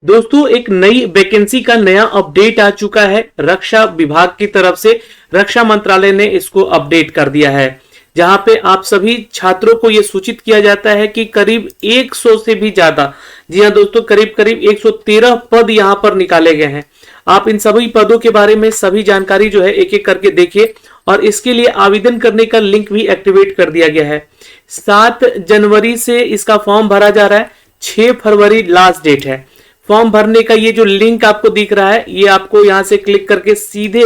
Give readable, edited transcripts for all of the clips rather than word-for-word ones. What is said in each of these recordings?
दोस्तों एक नई वैकेंसी का नया अपडेट आ चुका है रक्षा विभाग की तरफ से। रक्षा मंत्रालय ने इसको अपडेट कर दिया है, जहां पे आप सभी छात्रों को यह सूचित किया जाता है कि करीब 100 से भी ज्यादा, जी हां दोस्तों, करीब करीब 113 पद यहां पर निकाले गए हैं। आप इन सभी पदों के बारे में सभी जानकारी जो है एक एक करके देखिए, और इसके लिए आवेदन करने का लिंक भी एक्टिवेट कर दिया गया है। 7 जनवरी से इसका फॉर्म भरा जा रहा है, 6 फरवरी लास्ट डेट है। फॉर्म भरने का ये जो लिंक आपको दिख रहा है, ये आपको यहां से क्लिक करके सीधे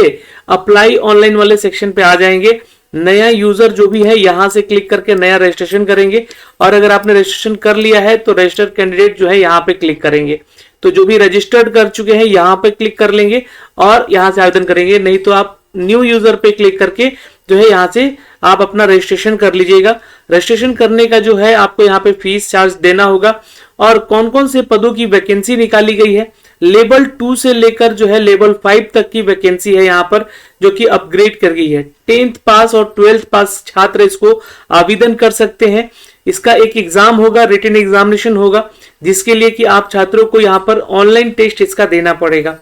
अप्लाई ऑनलाइन वाले सेक्शन पे आ जाएंगे। नया यूजर जो भी है यहां से क्लिक करके नया रजिस्ट्रेशन करेंगे, और अगर आपने रजिस्ट्रेशन कर लिया है तो रजिस्टर्ड कैंडिडेट जो है यहां पे क्लिक करेंगे। तो जो भी रजिस्टर्ड कर चुके हैं यहां पे क्लिक कर लेंगे और यहां से आवेदन करेंगे, नहीं तो आप न्यू यूजर पे क्लिक करके जो है यहां से आप अपना रजिस्ट्रेशन कर लीजिएगा। रजिस्ट्रेशन करने का जो है आपको यहाँ पे फीस चार्ज देना होगा। और कौन कौन से पदों की वैकेंसी निकाली गई है, लेवल 2 से लेकर जो है लेवल 5 तक की वैकेंसी है यहाँ पर, जो कि अपग्रेड कर गई है। 10th पास और 12th पास छात्र इसको आवेदन कर सकते हैं। इसका एक एग्जाम होगा, रिटन एग्जामिनेशन होगा, जिसके लिए कि आप छात्रों को यहाँ पर ऑनलाइन टेस्ट इसका देना पड़ेगा।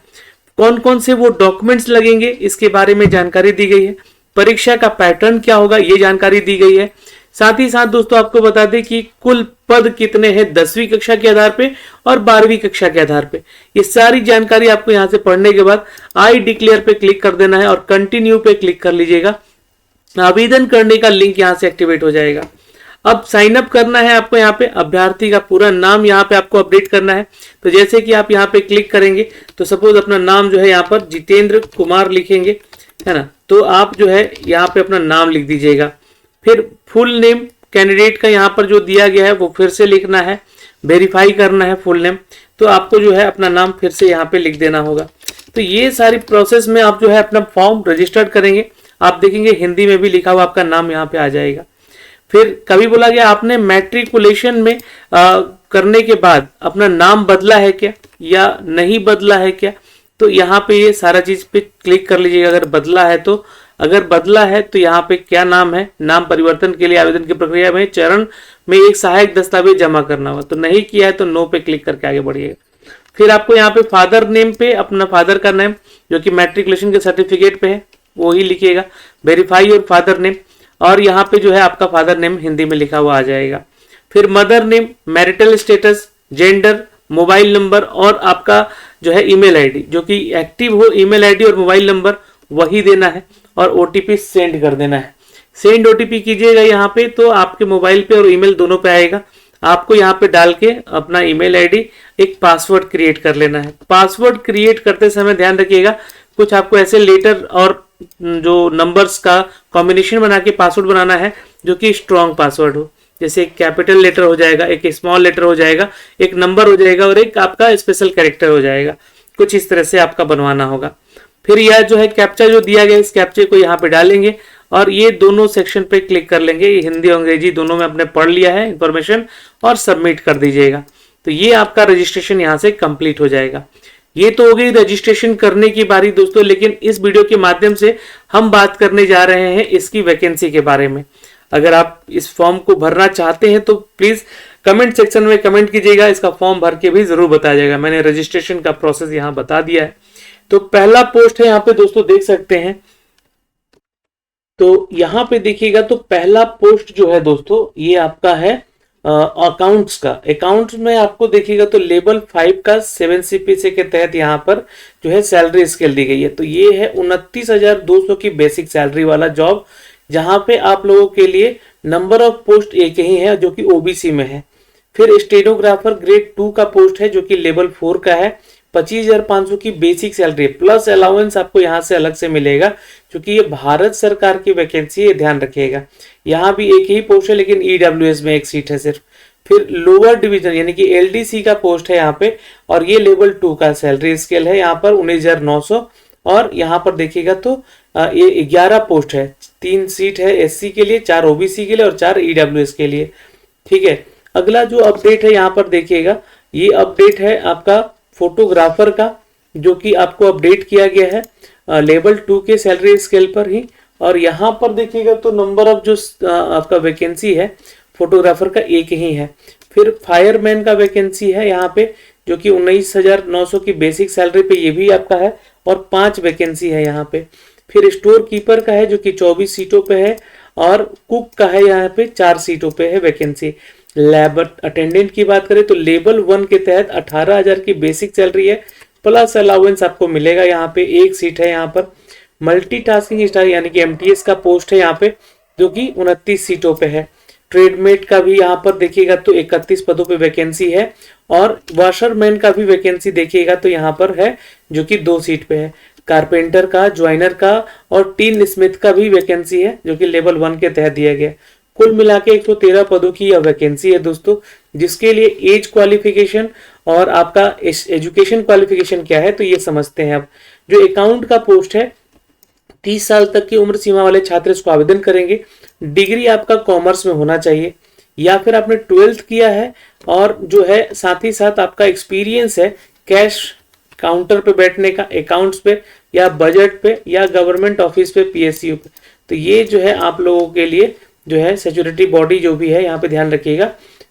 कौन कौन से वो डॉक्यूमेंट्स लगेंगे इसके बारे में जानकारी दी गई है। परीक्षा का पैटर्न क्या होगा ये जानकारी दी गई है। साथ ही साथ दोस्तों आपको बता दें कि कुल पद कितने हैं 10वीं कक्षा के आधार पे और 12वीं कक्षा के आधार पे। ये सारी जानकारी आपको यहां से पढ़ने के बाद आई डिक्लेयर पे क्लिक कर देना है और कंटिन्यू पे क्लिक कर लीजिएगा। आवेदन करने का लिंक यहां से एक्टिवेट हो जाएगा। अब साइन अप करना है आपको, यहाँ पे अभ्यर्थी का पूरा नाम यहाँ पे आपको अपडेट करना है। तो जैसे कि आप यहाँ पे क्लिक करेंगे तो सपोज अपना नाम जो है यहाँ पर जितेंद्र कुमार लिखेंगे, है ना, तो आप जो है यहाँ पे अपना नाम लिख दीजिएगा। फिर फुल नेम कैंडिडेट का यहाँ पर जो दिया गया है वो फिर से लिखना है, वेरीफाई करना है फुल नेम, तो आपको जो है अपना नाम फिर से यहाँ पे लिख देना होगा। तो ये सारी प्रोसेस में आप जो है अपना फॉर्म रजिस्टर्ड करेंगे, आप देखेंगे हिंदी में भी लिखा हुआ आपका नाम यहाँ पे आ जाएगा। फिर कभी बोला गया आपने मैट्रिकुलेशन में करने के बाद अपना नाम बदला है क्या या नहीं बदला है क्या, तो यहाँ पे ये सारा चीज पे क्लिक कर लीजिएगा। अगर बदला है तो, अगर बदला है तो यहाँ पे क्या नाम है, नाम परिवर्तन के लिए आवेदन की प्रक्रिया में चरण में एक सहायक दस्तावेज जमा करना होगा, तो नहीं किया है तो नो पे क्लिक करके आगे बढ़िएगा। फिर आपको यहाँ पे फादर नेम पे अपना फादर का नेम जो कि मैट्रिकुलेशन के सर्टिफिकेट पे है वो ही लिखिएगा, वेरीफाई और फादर नेम, और यहाँ पे जो है आपका फादर नेम हिंदी में लिखा हुआ आ जाएगा। फिर mother name, marital status, gender, mobile number और आपका जो है ईमेल आईडी, जो कि एक्टिव हो ईमेल आईडी और मोबाइल नंबर वही देना है, और ओटीपी सेंड कर देना है। सेंड ओटीपी कीजिएगा यहाँ पे तो आपके मोबाइल पे और ईमेल दोनों पे आएगा। आपको यहाँ पे डाल के अपना ईमेल आईडी एक पासवर्ड क्रिएट कर लेना है। पासवर्ड क्रिएट करते समय ध्यान रखिएगा कुछ आपको ऐसे लेटर और जो नंबर्स का कॉम्बिनेशन बना के पासवर्ड बनाना है जो कि स्ट्रॉन्ग पासवर्ड हो, जैसे एक कैपिटल लेटर हो जाएगा, एक स्मॉल लेटर हो जाएगा, एक नंबर हो जाएगा और एक आपका स्पेशल कैरेक्टर हो जाएगा। कुछ इस तरह से आपका बनवाना होगा। फिर यह जो है कैप्चा जो दिया गया, इस कैप्चे को यहाँ पे डालेंगे और ये दोनों सेक्शन पे क्लिक कर लेंगे। ये हिंदी और अंग्रेजी दोनों में आपने पढ़ लिया है इंफॉर्मेशन, और सबमिट कर दीजिएगा। तो ये आपका रजिस्ट्रेशन यहाँ से कंप्लीट हो जाएगा। ये तो हो गई रजिस्ट्रेशन करने की बारी दोस्तों, लेकिन इस वीडियो के माध्यम से हम बात करने जा रहे हैं इसकी वैकेंसी के बारे में। अगर आप इस फॉर्म को भरना चाहते हैं तो प्लीज कमेंट सेक्शन में कमेंट कीजिएगा, इसका फॉर्म भर के भी जरूर बताया जाएगा। मैंने रजिस्ट्रेशन का प्रोसेस यहाँ बता दिया है। तो पहला पोस्ट है यहाँ पे दोस्तों, देख सकते हैं। तो यहाँ पे देखिएगा तो पहला पोस्ट जो है दोस्तों ये आपका है अकाउंट्स का। अकाउंट्स में आपको देखिएगा तो लेवल 5 का 7 CPC के तहत यहाँ पर जो है सैलरी स्केल दी गई है। तो ये है 29,200 की बेसिक सैलरी वाला जॉब, जहां पे आप लोगों के लिए नंबर ऑफ पोस्ट एक ही है जो कि ओबीसी में है। फिर स्टेनोग्राफर ग्रेड 2 का पोस्ट है जो कि लेवल 4 का है, 25,500 की बेसिक सैलरी प्लस अलाउंस आपको यहाँ से अलग से मिलेगा, क्योंकि ये भारत सरकार की वैकेंसी है, ध्यान रखिएगा। यहाँ भी एक ही पोस्ट है लेकिन ईडब्ल्यूएस में एक सीट है सिर्फ। फिर लोअर डिवीजन यानी कि एलडीसी का पोस्ट है यहाँ पे, और ये लेवल 2 का सैलरी स्केल है यहाँ पर 19,900। और यहाँ पर देखिएगा तो ये 11 पोस्ट है, 3 सीट है एससी के लिए, 4 ओबीसी के लिए और 4 ईडब्ल्यूएस के लिए। ठीक है, अगला जो अपडेट है यहाँ पर देखिएगा, ये अपडेट है आपका फोटोग्राफर का, जो कि आपको अपडेट किया गया है लेवल 2 के सैलरी स्केल पर ही। और यहाँ पर देखिएगा तो नंबर ऑफ जो आपका वैकेंसी है फोटोग्राफर का एक ही है। फिर फायरमैन का वैकेंसी है यहाँ पे जो कि 19,900 की बेसिक सैलरी पे ये भी आपका है और 5 वैकेंसी है यहाँ पे। फिर स्टोर कीपर का है जो कि 24 सीटों पे है और कुक का है यहाँ पे 4 सीटों पे है वैकेंसी। लेबर अटेंडेंट की बात करें तो लेवल 1 के तहत 18,000 की बेसिक सैलरी है, प्लस अलाउंस आपको मिलेगा। यहाँ पे एक सीट है यहाँ पर। मल्टीटास्किंग स्टार यानी कि एमटीएस का पोस्ट है यहाँ पे जो कि 29 सीटों पे है। ट्रेडमेट का भी यहाँ पर देखिएगा तो 31 पदों पे वैकेंसी है और वॉशरमैन का भी वैकेंसी देखिएगा तो यहाँ पर है जो कि 2 सीट पे है। कारपेंटर का, ज्वाइनर का और टीन स्मिथ का भी वैकेंसी है जो कि लेवल 1 के तहत दिया गया। कुल मिला के 113 पदों की यह वैकेंसी है दोस्तों, जिसके लिए एज क्वालिफिकेशन और आपका एजुकेशन क्वालिफिकेशन क्या है तो ये समझते हैं। अब जो अकाउंट का पोस्ट है 30 साल तक की उम्र सीमा वाले छात्र इसको आवेदन करेंगे। डिग्री आपका कॉमर्स में होना चाहिए या फिर आपने 12th किया है और जो है साथ ही साथ आपका एक्सपीरियंस है कैश काउंटर पे बैठने का, अकाउंट्स पे या बजट पे या गवर्नमेंट ऑफिस पे, पीएसयू पे। तो ये जो है आप लोगों के लिए जो है सिक्योरिटी बॉडी जो भी है यहाँ पे ध्यान रखिएगा,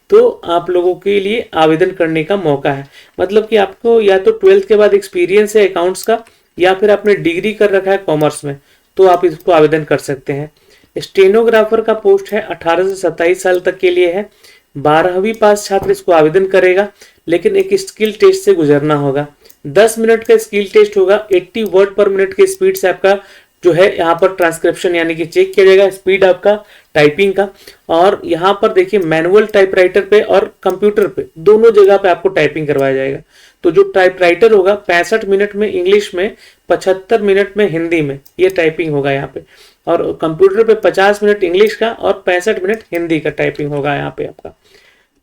तो आप लोगों के लिए आवेदन करने का मौका है। मतलब कि आपको या तो 12th के बाद एक्सपीरियंस है अकाउंट्स का या फिर आपने डिग्री कर रखा है कॉमर्स में तो आप इसको आवेदन कर सकते हैं। स्टेनोग्राफर का पोस्ट है 18 से 27 साल तक के लिए है। 12वीं पास छात्र इसको आवेदन करेगा, लेकिन एक स्किल टेस्ट से गुजरना होगा। 10 मिनट का स्किल टेस्ट होगा। 80 वर्ड पर मिनट की स्पीड से आपका जो है यहाँ पर ट्रांसक्रिप्शन यानी कि चेक किया जाएगा, स्पीड आपका टाइपिंग का। और यहाँ पर देखिए मैनुअल टाइपराइटर पे और कंप्यूटर पे दोनों जगह पे आपको टाइपिंग करवाया जाएगा। तो जो टाइपराइटर होगा 65 मिनट में इंग्लिश में, 75 मिनट में हिंदी में ये टाइपिंग होगा यहाँ पे। और कंप्यूटर पे 50 मिनट इंग्लिश का और 65 मिनट हिंदी का टाइपिंग होगा यहाँ पे आपका।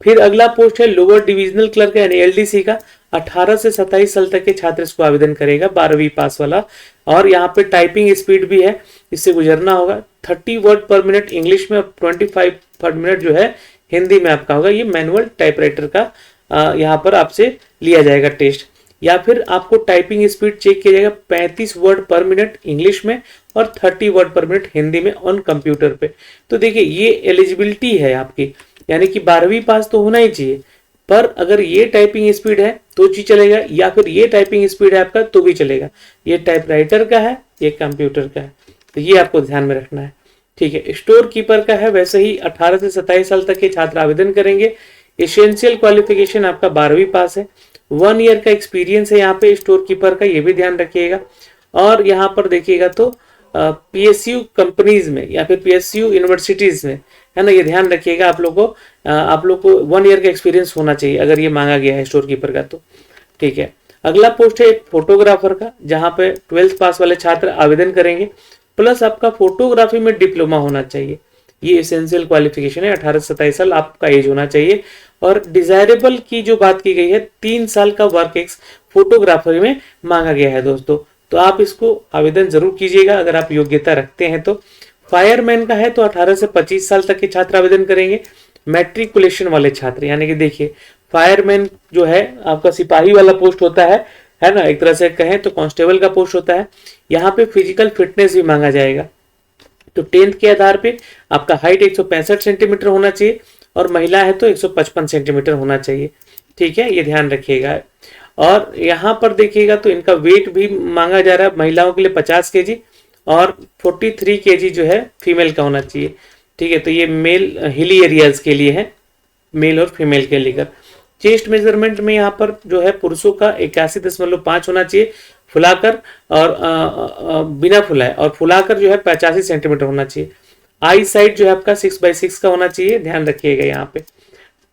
फिर अगला पोस्ट है लोअर डिविजनल क्लर्क यानी एलडीसी का। 18 से 27 साल तक के छात्र इसको आवेदन करेगा, 12वीं पास वाला। और यहाँ पे टाइपिंग स्पीड भी है, इससे गुजरना होगा। 30 वर्ड पर मिनट इंग्लिश में और 25 पर मिनट जो है हिंदी में आपका होगा। ये मैनुअल टाइपराइटर का यहाँ पर आपसे लिया जाएगा टेस्ट। या फिर आपको टाइपिंग स्पीड चेक किया जाएगा 35 वर्ड पर मिनट इंग्लिश में और 30 वर्ड पर मिनट हिंदी में ऑन कंप्यूटर पे। तो देखिए ये एलिजिबिलिटी है आपकी, यानी कि 12वीं पास तो होना ही चाहिए, पर अगर ये टाइपिंग स्पीड है तो जी चलेगा या फिर ये टाइपिंग स्पीड है आपका तो भी चलेगा। ये टाइपराइटर का है, ये कंप्यूटर का है, तो ये आपको ध्यान में रखना है। ठीक है, स्टोर कीपर का है वैसे ही 18 से 27 साल तक के छात्र आवेदन करेंगे। एसेंशियल क्वालिफिकेशन आपका 12वीं पास है। 1 ईयर का एक्सपीरियंस है यहाँ पे स्टोर कीपर का, ये भी ध्यान रखिएगा। और यहाँ पर देखिएगा तो पीएसयू कंपनीज में या फिर पीएसयू यूनिवर्सिटीज में है ना, ये ध्यान रखिएगा आप लोग को 1 ईयर का एक्सपीरियंस होना चाहिए अगर ये मांगा गया है स्टोर कीपर का तो। ठीक है, अगला पोस्ट है एक फोटोग्राफर का, जहाँ पे 12th पास वाले छात्र आवेदन करेंगे, प्लस आपका फोटोग्राफी में डिप्लोमा होना चाहिए। ये एसेंशियल क्वालिफिकेशन है, 18 से 27 साल आपका एज होना चाहिए। और डिजायरेबल की जो बात की गई है 3 साल का वर्क एक्स फोटोग्राफरी में मांगा गया है दोस्तों, तो आप इसको आवेदन जरूर कीजिएगा अगर आप योग्यता रखते हैं तो। फायरमैन का है तो 18 से 25 साल तक के छात्र आवेदन करेंगे। मैट्रिकुलेशन वाले छात्र यानी कि देखिए फायरमैन जो है आपका सिपाही वाला पोस्ट होता है ना, एक तरह से कहें तो कांस्टेबल का पोस्ट होता है। यहाँ पे फिजिकल फिटनेस भी मांगा जाएगा। तो 10th के आधार पे आपका हाइट 165 सेंटीमीटर होना चाहिए और महिला है तो 155 सेंटीमीटर होना चाहिए। ठीक है, ये ध्यान रखिएगा। और यहाँ पर देखिएगा तो इनका वेट भी मांगा जा रहा है, महिलाओं के लिए 50 kg और 43 kg जो है फीमेल का होना चाहिए। ठीक है, तो ये मेल हिली एरियाज के लिए है, मेल और फीमेल के लेकर। चेस्ट मेजरमेंट में यहाँ पर जो है पुरुषों का 81.5 होना चाहिए फुलाकर, और बिना फुलाए, और फुलाकर जो है 85 सेंटीमीटर होना चाहिए। आई साइड जो है आपका 6/6 का होना चाहिए, ध्यान रखिएगा यहाँ पे।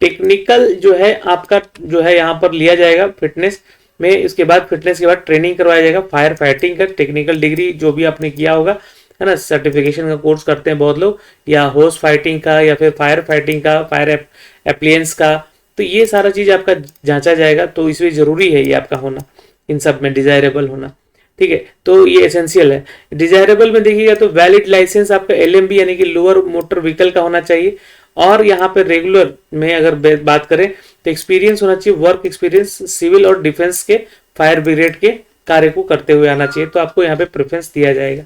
टेक्निकल जो है आपका जो है यहाँ पर लिया जाएगा फिटनेस में, इसके बाद फिटनेस के बाद ट्रेनिंग करवाया जाएगा फायर फाइटिंग का। टेक्निकल डिग्री जो भी आपने किया होगा है ना, सर्टिफिकेशन का कोर्स करते हैं बहुत लोग, या होस फाइटिंग का या फिर फायर फाइटिंग का, फायर एप्लियंस का, तो ये सारा चीज आपका जांचा जाएगा। तो इसमें जरूरी है ये आपका होना, इन सब में डिजायरेबल होना। ठीक है, तो ये एसेंशियल है। डिजायरेबल में देखिएगा तो वैलिड लाइसेंस आपका LMB यानी कि लोअर मोटर व्हीकल का होना चाहिए। और यहाँ पे रेगुलर में अगर बात करें तो एक्सपीरियंस होना चाहिए, वर्क एक्सपीरियंस सिविल और डिफेंस के फायर ब्रिगेड के कार्य को करते हुए आना चाहिए, तो आपको यहाँ पे प्रेफरेंस दिया जाएगा।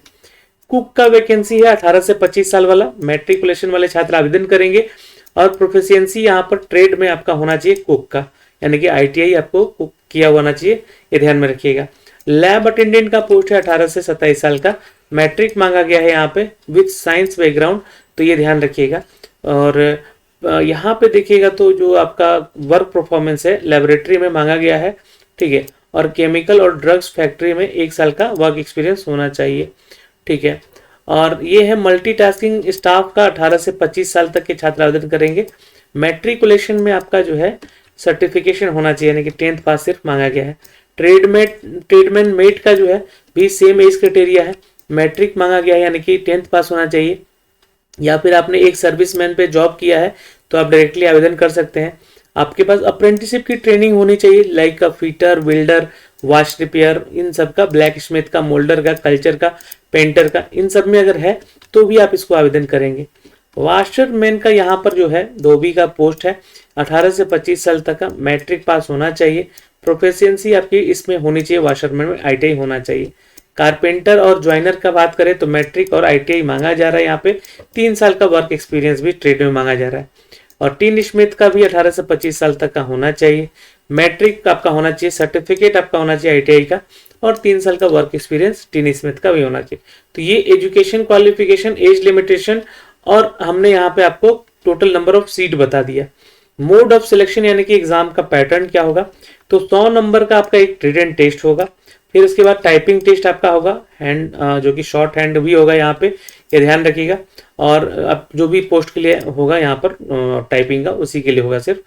कुक का वैकेंसी है 18 से 25 साल वाला, मैट्रिकुलेशन वाले छात्र आवेदन करेंगे। और प्रोफिशिएंसी यहाँ पर ट्रेड में आपका होना चाहिए कुक का, यानी कि ITI आपको किया होना चाहिए, ये ध्यान में रखिएगा। लैब अटेंडेंट का पोस्ट है 18 से 27 साल का, मैट्रिक मांगा गया है यहाँ पे विथ साइंस बैकग्राउंड, तो ये ध्यान रखिएगा। और यहाँ पे देखिएगा तो जो आपका वर्क परफॉर्मेंस है लेबोरेटरी में मांगा गया है, ठीक है, और केमिकल और ड्रग्स फैक्ट्री में 1 साल का वर्क एक्सपीरियंस होना चाहिए, ठीक है। और ये है मल्टीटास्किंग स्टाफ का, 18 से 25 साल तक के छात्र आवेदन करेंगे। मैट्रिकुलेशन में आपका जो है सर्टिफिकेशन होना चाहिए, यानी कि 10th पास सिर्फ मांगा गया है। ट्रेडमैन मेट का जो है भी सेम एज क्राइटेरिया है, मैट्रिक मांगा गया है यानी कि 10th पास होना चाहिए, या फिर आपने एक सर्विसमैन पे जॉब किया है तो आप डायरेक्टली आवेदन कर सकते हैं। आपके पास अप्रेंटिसशिप की ट्रेनिंग होनी चाहिए, like fitter, welder, wash repair, इन सब का, ब्लैक स्मिथ का, मोल्डर का, कल्चर का, पेंटर का, इन सब में अगर है तो भी आप इसको आवेदन करेंगे। वाशरमैन का यहाँ पर जो है धोबी का पोस्ट है, 18 से 25 साल तक का, मैट्रिक पास होना चाहिए, प्रोफेशिएंसी आपकी इसमें होनी चाहिए, वाशरमैन में ITI होना चाहिए। कारपेंटर और ज्वाइनर का बात करें तो मैट्रिक और ITI मांगा जा रहा है, यहाँ पे 3 साल का वर्क एक्सपीरियंस भी ट्रेड में मांगा जा रहा है। और टीन स्मिथ का भी 18 से 25 साल तक का होना चाहिए, मैट्रिक आपका होना चाहिए, सर्टिफिकेट आपका होना चाहिए ITI का, और 3 साल का वर्क एक्सपीरियंस टीन स्मिथ का भी होना चाहिए। तो ये एजुकेशन क्वालिफिकेशन, एज लिमिटेशन, और हमने यहाँ पे आपको टोटल नंबर ऑफ सीट बता दिया। मोड ऑफ सिलेक्शन यानी कि एग्जाम का पैटर्न क्या होगा, तो 100 नंबर का आपका एक रिटन टेस्ट होगा, फिर उसके बाद टाइपिंग टेस्ट आपका होगा, हैंड जो कि शॉर्ट हैंड भी होगा यहाँ पे, ये ध्यान रखिएगा। और अब जो भी पोस्ट के लिए होगा यहाँ पर टाइपिंग का, उसी के लिए होगा सिर्फ।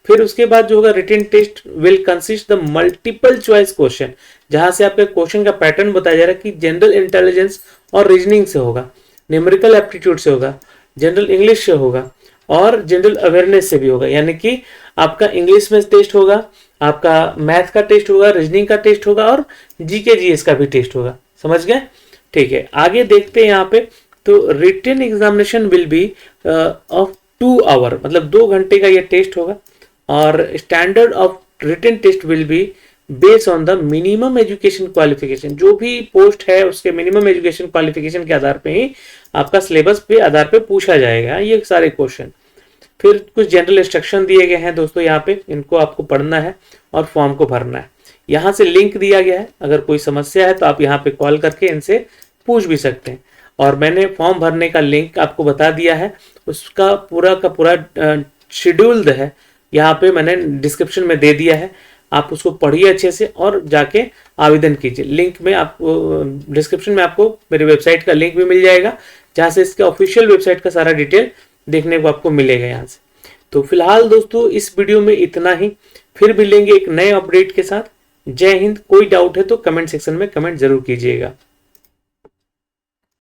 फिर उसके बाद जो होगा written test will consist the multiple choice question, जहां से आपके क्वेश्चन का पैटर्न बताया जा रहा है कि जनरल इंटेलिजेंस और रीजनिंग से होगा, न्यूमेरिकल एप्टीट्यूड से होगा, जनरल इंग्लिश से होगा, और जनरल अवेयरनेस से भी होगा। यानी कि आपका इंग्लिश में टेस्ट होगा, आपका मैथ का टेस्ट होगा, रीजनिंग का टेस्ट होगा, और GK GS का भी टेस्ट होगा। समझ गए? ठीक है, आगे देखते हैं यहाँ पे। तो written examination will be of 2 hour, मतलब 2 घंटे का ये टेस्ट होगा, और standard of written test will be based on the minimum education qualification. जो भी पोस्ट है उसके मिनिमम एजुकेशन क्वालिफिकेशन के आधार पे ही आपका सिलेबस पे आधार पे पूछा जाएगा ये सारे क्वेश्चन। फिर कुछ जनरल इंस्ट्रक्शन दिए गए हैं दोस्तों यहाँ पे, इनको आपको पढ़ना है और फॉर्म को भरना है। यहाँ से लिंक दिया गया है, अगर कोई समस्या है तो आप यहाँ पे कॉल करके इनसे पूछ भी सकते हैं। और मैंने फॉर्म भरने का लिंक आपको बता दिया है, उसका पूरा का पूरा शेड्यूल्ड है, यहाँ पे मैंने डिस्क्रिप्शन में दे दिया है, आप उसको पढ़िए अच्छे से और जाके आवेदन कीजिए। लिंक में आपको डिस्क्रिप्शन में आपको मेरी वेबसाइट का लिंक भी मिल जाएगा, जहाँ से इसके ऑफिशियल वेबसाइट का सारा डिटेल देखने को आपको मिलेगा यहाँ से। तो फिलहाल दोस्तों इस वीडियो में इतना ही, फिर मिलेंगे एक नए अपडेट के साथ। जय हिंद। कोई डाउट है तो कमेंट सेक्शन में कमेंट जरूर कीजिएगा।